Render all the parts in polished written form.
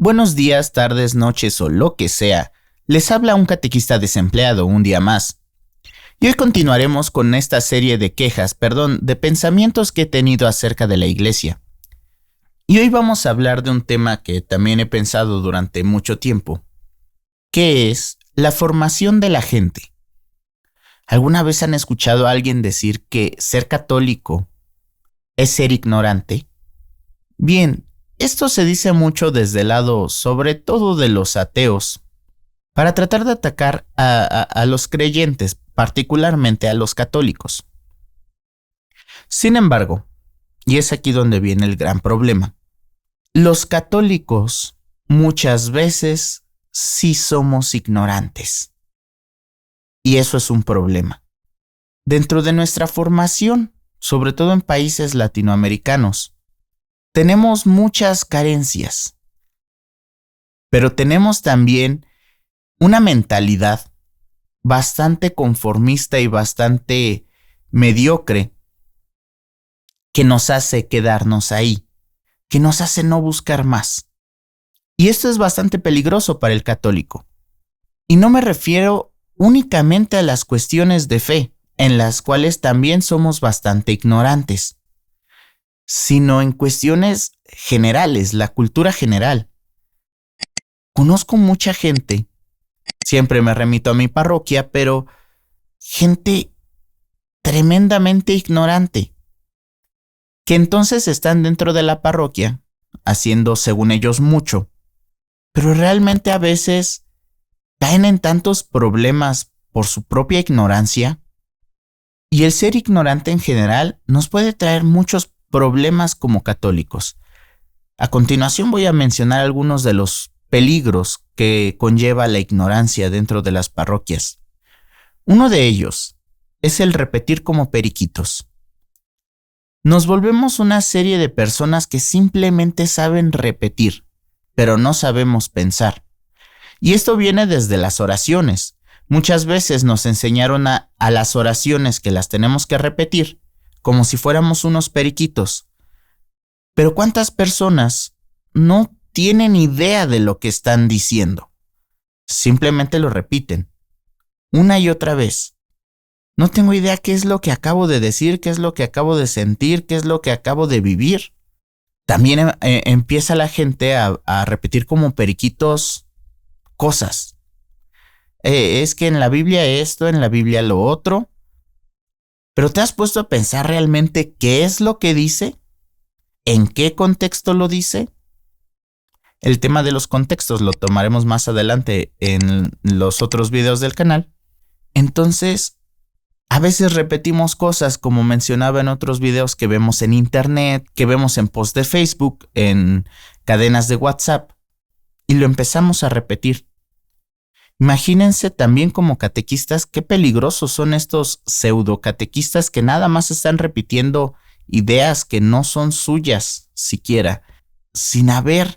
Buenos días, tardes, noches o lo que sea. Les habla un catequista desempleado un día más. Y hoy continuaremos con esta serie de de pensamientos que he tenido acerca de la iglesia. Y hoy vamos a hablar de un tema que también he pensado durante mucho tiempo, que es la formación de la gente. ¿Alguna vez han escuchado a alguien decir que ser católico es ser ignorante? Bien, esto se dice mucho desde el lado, sobre todo de los ateos, para tratar de atacar a los creyentes, particularmente a los católicos. Sin embargo, y es aquí donde viene el gran problema, los católicos muchas veces sí somos ignorantes. Y eso es un problema. Dentro de nuestra formación, sobre todo en países latinoamericanos, tenemos muchas carencias, pero tenemos también una mentalidad bastante conformista y bastante mediocre que nos hace quedarnos ahí, que nos hace no buscar más. Y esto es bastante peligroso para el católico. Y no me refiero únicamente a las cuestiones de fe, en las cuales también somos bastante ignorantes, sino en cuestiones generales, la cultura general. Conozco mucha gente, siempre me remito a mi parroquia, pero gente tremendamente ignorante, que entonces están dentro de la parroquia, haciendo según ellos mucho, pero realmente a veces caen en tantos problemas por su propia ignorancia, y el ser ignorante en general nos puede traer muchos problemas como católicos. A continuación voy a mencionar algunos de los peligros que conlleva la ignorancia dentro de las parroquias. Uno de ellos es el repetir como periquitos. Nos volvemos una serie de personas que simplemente saben repetir, pero no sabemos pensar. Y esto viene desde las oraciones. Muchas veces nos enseñaron a las oraciones que las tenemos que repetir, como si fuéramos unos periquitos. Pero ¿cuántas personas no tienen idea de lo que están diciendo? Simplemente lo repiten, una y otra vez. No tengo idea qué es lo que acabo de decir, qué es lo que acabo de sentir, qué es lo que acabo de vivir. También empieza la gente a repetir como periquitos cosas. Es que en la Biblia esto, en la Biblia lo otro. ¿Pero te has puesto a pensar realmente qué es lo que dice? ¿En qué contexto lo dice? El tema de los contextos lo tomaremos más adelante en los otros videos del canal. Entonces, a veces repetimos cosas como mencionaba en otros videos que vemos en internet, que vemos en posts de Facebook, en cadenas de WhatsApp, y lo empezamos a repetir. Imagínense también como catequistas qué peligrosos son estos pseudo catequistas que nada más están repitiendo ideas que no son suyas siquiera, sin haber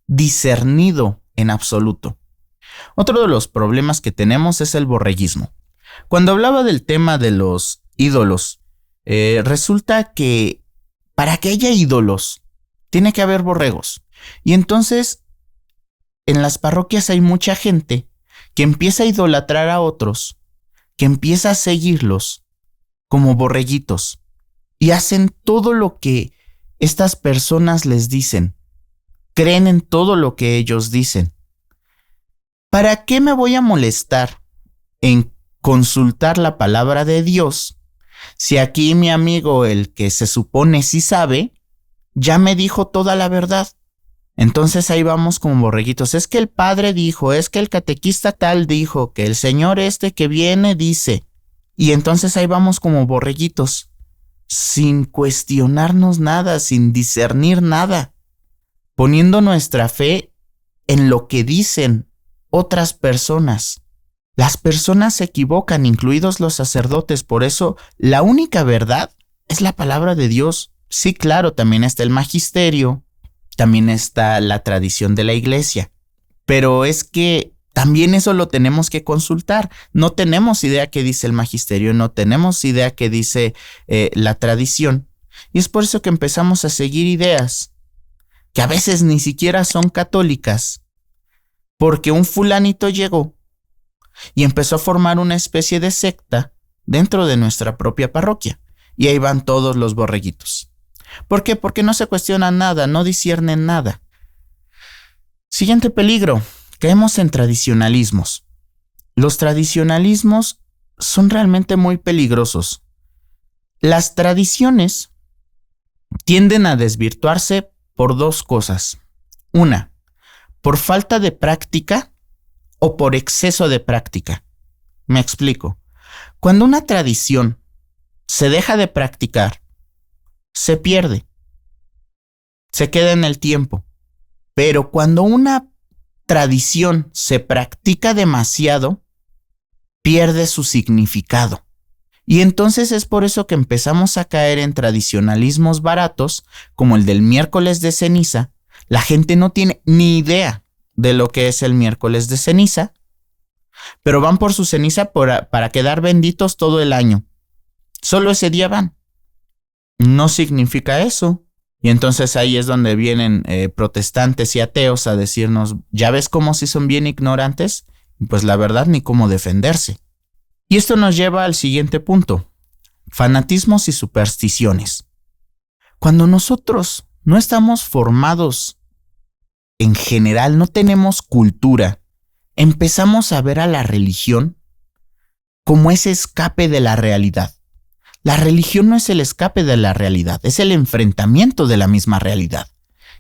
discernido en absoluto. Otro de los problemas que tenemos es el borreguismo. Cuando hablaba del tema de los ídolos, resulta que para que haya ídolos tiene que haber borregos. Y entonces en las parroquias hay mucha gente que empieza a idolatrar a otros, que empieza a seguirlos como borreguitos y hacen todo lo que estas personas les dicen, creen en todo lo que ellos dicen. ¿Para qué me voy a molestar en consultar la palabra de Dios si aquí mi amigo, el que se supone sí sabe, ya me dijo toda la verdad? Entonces ahí vamos como borreguitos. Es que el padre dijo, es que el catequista tal dijo, que el señor este que viene dice. Y entonces ahí vamos como borreguitos, sin cuestionarnos nada, sin discernir nada, poniendo nuestra fe en lo que dicen otras personas. Las personas se equivocan, incluidos los sacerdotes, por eso la única verdad es la palabra de Dios. Sí, claro, también está el magisterio, también está la tradición de la iglesia, pero es que también eso lo tenemos que consultar. No tenemos idea qué dice el magisterio, no tenemos idea qué dice la tradición, y es por eso que empezamos a seguir ideas que a veces ni siquiera son católicas, porque un fulanito llegó y empezó a formar una especie de secta dentro de nuestra propia parroquia. Y ahí van todos los borreguitos. ¿Por qué? Porque no se cuestionan nada, no disciernen nada. Siguiente peligro, caemos en tradicionalismos. Los tradicionalismos son realmente muy peligrosos. Las tradiciones tienden a desvirtuarse por dos cosas. Una, por falta de práctica o por exceso de práctica. Me explico. Cuando una tradición se deja de practicar, se pierde, se queda en el tiempo. Pero cuando una tradición se practica demasiado, pierde su significado. Y entonces es por eso que empezamos a caer en tradicionalismos baratos, como el del miércoles de ceniza. La gente no tiene ni idea de lo que es el miércoles de ceniza, pero van por su ceniza para quedar benditos todo el año. Solo ese día van. No significa eso. Y entonces ahí es donde vienen protestantes y ateos a decirnos, ¿ya ves cómo sí son bien ignorantes? Pues la verdad ni cómo defenderse. Y esto nos lleva al siguiente punto, fanatismos y supersticiones. Cuando nosotros no estamos formados en general, no tenemos cultura, empezamos a ver a la religión como ese escape de la realidad. La religión no es el escape de la realidad, es el enfrentamiento de la misma realidad.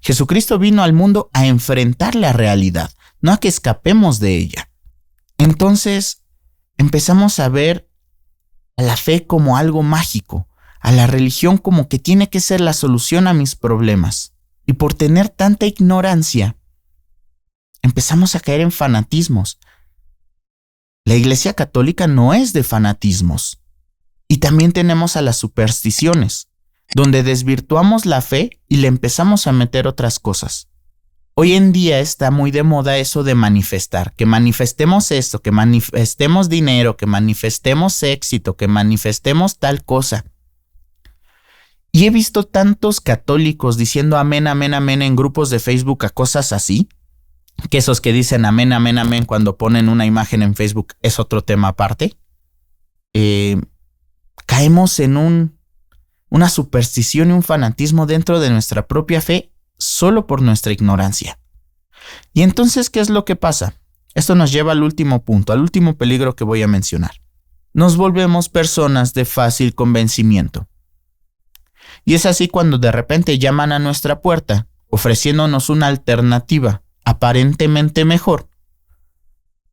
Jesucristo vino al mundo a enfrentar la realidad, no a que escapemos de ella. Entonces, empezamos a ver a la fe como algo mágico, a la religión como que tiene que ser la solución a mis problemas. Y por tener tanta ignorancia, empezamos a caer en fanatismos. La Iglesia Católica no es de fanatismos. Y también tenemos a las supersticiones, donde desvirtuamos la fe y le empezamos a meter otras cosas. Hoy en día está muy de moda eso de manifestar, que manifestemos esto, que manifestemos dinero, que manifestemos éxito, que manifestemos tal cosa. Y he visto tantos católicos diciendo amén, amén, amén en grupos de Facebook a cosas así, que esos que dicen amén, amén, amén cuando ponen una imagen en Facebook es otro tema aparte. Caemos en una superstición y un fanatismo dentro de nuestra propia fe solo por nuestra ignorancia. Y entonces, ¿qué es lo que pasa? Esto nos lleva al último punto, al último peligro que voy a mencionar. Nos volvemos personas de fácil convencimiento. Y es así cuando de repente llaman a nuestra puerta, ofreciéndonos una alternativa aparentemente mejor.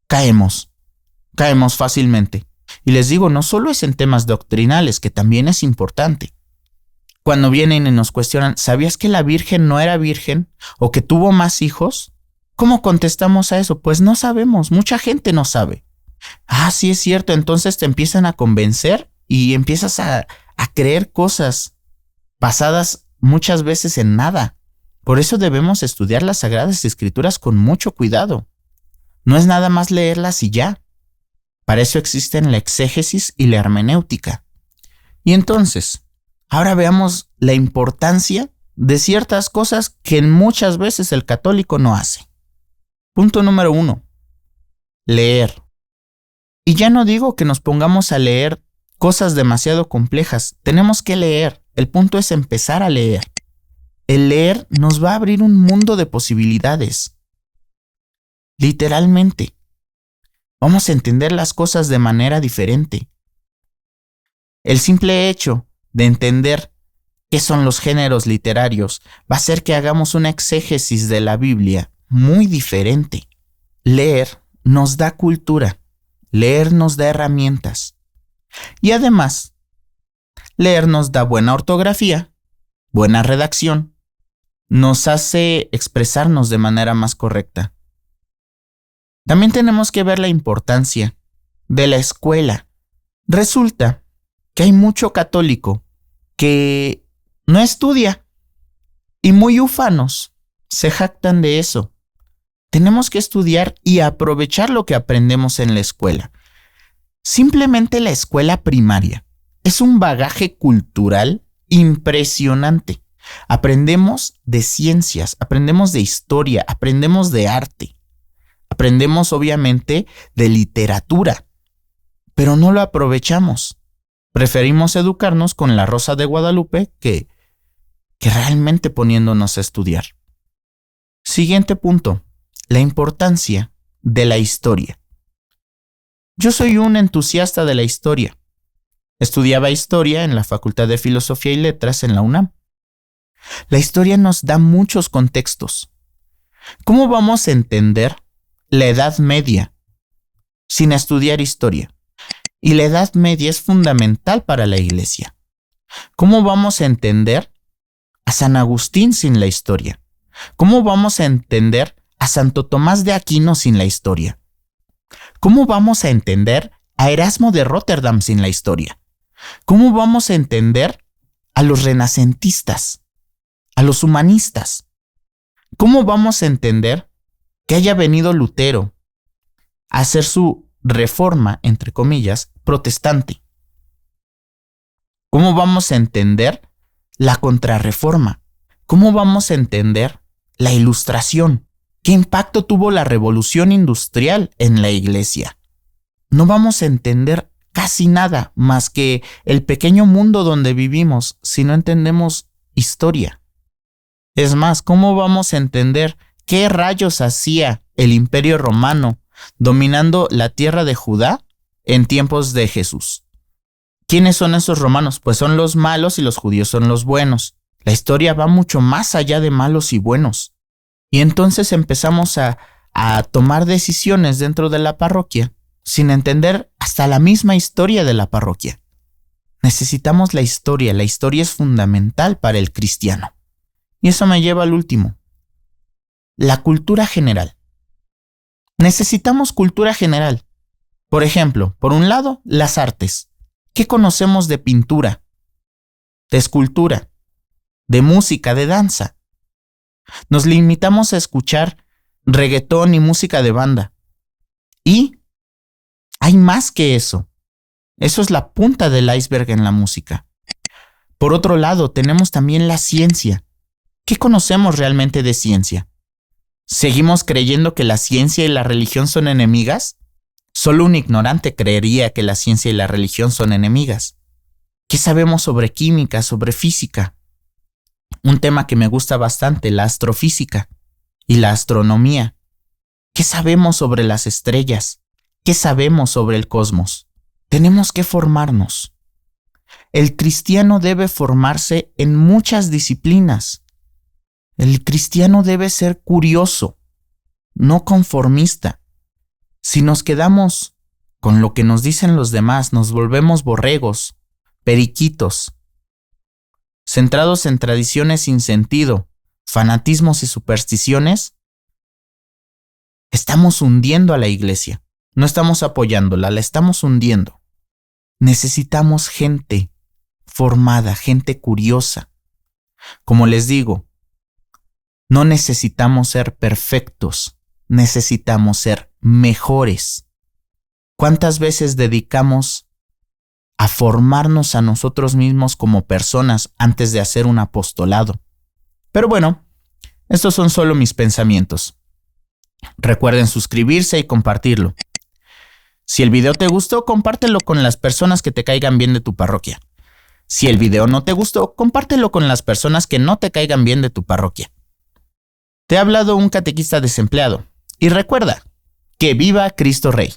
Caemos fácilmente. Y les digo, no solo es en temas doctrinales, que también es importante. Cuando vienen y nos cuestionan, ¿sabías que la Virgen no era virgen o que tuvo más hijos? ¿Cómo contestamos a eso? Pues no sabemos, mucha gente no sabe. Ah, sí es cierto, entonces te empiezan a convencer y empiezas a creer cosas basadas muchas veces en nada. Por eso debemos estudiar las Sagradas Escrituras con mucho cuidado. No es nada más leerlas y ya. Para eso existen la exégesis y la hermenéutica. Y entonces, ahora veamos la importancia de ciertas cosas que muchas veces el católico no hace. Punto número 1. Leer. Y ya no digo que nos pongamos a leer cosas demasiado complejas. Tenemos que leer. El punto es empezar a leer. El leer nos va a abrir un mundo de posibilidades. Literalmente. Vamos a entender las cosas de manera diferente. El simple hecho de entender qué son los géneros literarios va a hacer que hagamos una exégesis de la Biblia muy diferente. Leer nos da cultura. Leer nos da herramientas. Y además, leer nos da buena ortografía, buena redacción, nos hace expresarnos de manera más correcta. También tenemos que ver la importancia de la escuela. Resulta que hay mucho católico que no estudia y muy ufanos se jactan de eso. Tenemos que estudiar y aprovechar lo que aprendemos en la escuela. Simplemente la escuela primaria es un bagaje cultural impresionante. Aprendemos de ciencias, aprendemos de historia, aprendemos de arte, aprendemos obviamente de literatura, pero no lo aprovechamos. Preferimos educarnos con La Rosa de Guadalupe que realmente poniéndonos a estudiar. Siguiente punto, la importancia de la historia. Yo soy un entusiasta de la historia. Estudiaba historia en la Facultad de Filosofía y Letras en la UNAM. La historia nos da muchos contextos. ¿Cómo vamos a entender la Edad Media sin estudiar historia? Y la Edad Media es fundamental para la Iglesia. ¿Cómo vamos a entender a San Agustín sin la historia? ¿Cómo vamos a entender a Santo Tomás de Aquino sin la historia? ¿Cómo vamos a entender a Erasmo de Róterdam sin la historia? ¿Cómo vamos a entender a los renacentistas, a los humanistas? ¿Cómo vamos a entender que haya venido Lutero a hacer su reforma, entre comillas, protestante? ¿Cómo vamos a entender la contrarreforma? ¿Cómo vamos a entender la Ilustración? ¿Qué impacto tuvo la revolución industrial en la Iglesia? No vamos a entender casi nada más que el pequeño mundo donde vivimos si no entendemos historia. Es más, ¿cómo vamos a entender qué rayos hacía el Imperio Romano dominando la tierra de Judá en tiempos de Jesús? ¿Quiénes son esos romanos? Pues son los malos y los judíos son los buenos. La historia va mucho más allá de malos y buenos. Y entonces empezamos a tomar decisiones dentro de la parroquia sin entender hasta la misma historia de la parroquia. Necesitamos la historia es fundamental para el cristiano. Y eso me lleva al último, la cultura general. Necesitamos cultura general. Por ejemplo, por un lado, las artes. ¿Qué conocemos de pintura, de escultura, de música, de danza? Nos limitamos a escuchar reggaetón y música de banda. Y hay más que eso. Eso es la punta del iceberg en la música. Por otro lado, tenemos también la ciencia. ¿Qué conocemos realmente de ciencia? ¿Seguimos creyendo que la ciencia y la religión son enemigas? Solo un ignorante creería que la ciencia y la religión son enemigas. ¿Qué sabemos sobre química, sobre física? Un tema que me gusta bastante, la astrofísica y la astronomía. ¿Qué sabemos sobre las estrellas? ¿Qué sabemos sobre el cosmos? Tenemos que formarnos. El cristiano debe formarse en muchas disciplinas. El cristiano debe ser curioso, no conformista. Si nos quedamos con lo que nos dicen los demás, nos volvemos borregos, periquitos, centrados en tradiciones sin sentido, fanatismos y supersticiones, estamos hundiendo a la iglesia. No estamos apoyándola, la estamos hundiendo. Necesitamos gente formada, gente curiosa. Como les digo, no necesitamos ser perfectos, necesitamos ser mejores. ¿Cuántas veces dedicamos a formarnos a nosotros mismos como personas antes de hacer un apostolado? Pero bueno, estos son solo mis pensamientos. Recuerden suscribirse y compartirlo. Si el video te gustó, compártelo con las personas que te caigan bien de tu parroquia. Si el video no te gustó, compártelo con las personas que no te caigan bien de tu parroquia. Te ha hablado un catequista desempleado. Y recuerda, que viva Cristo Rey.